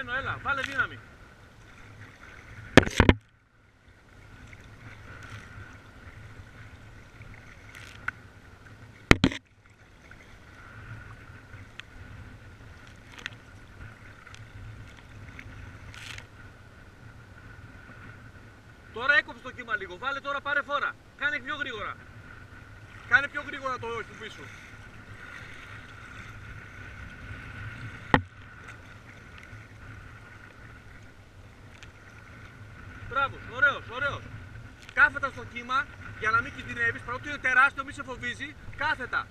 Μπαίνω, έλα, βάλε δύναμη. Τώρα έκοψε το κύμα λίγο, βάλε τώρα, πάρε φόρα. Κάνε πιο γρήγορα. Κάνε πιο γρήγορα το κουμπί σου. Μπράβο, ωραίος, ωραίος. Κάθετα στο κύμα για να μην κινδυνεύεις, παρότι είναι τεράστιο, μη σε φοβίζει. Κάθετα.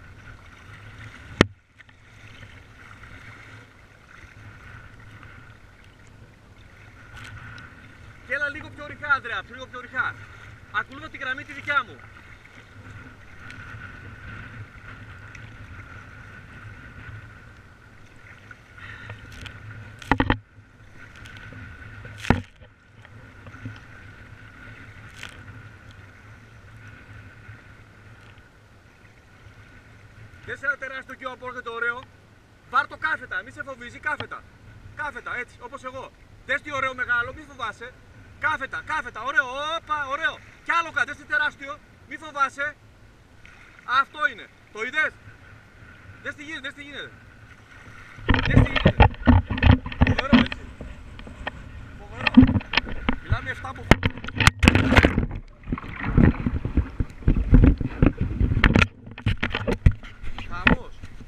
Και έλα λίγο πιο ριχά, Ανδρέα, λίγο πιο ριχά. Ακολούθα τη γραμμή τη δικιά μου. Δες ένα τεράστιο κύμα που έρχεται ωραίο. Πάρ' το κάθετα, μη σε φοβίζει, κάθετα. Κάθετα, έτσι, όπως εγώ. Δες τι ωραίο μεγάλο, μη φοβάσαι. Κάθετα, κάθετα, ωραίο, όπα, ωραίο. Κι άλλο κάτι, δες τι τεράστιο, μη φοβάσαι. Αυτό είναι, το είδες. Δες τι γίνεται, δες τι γίνεται. Δες τι γίνεται. Φοβερό, έτσι. Φοβερό. Μιλάμε 7 από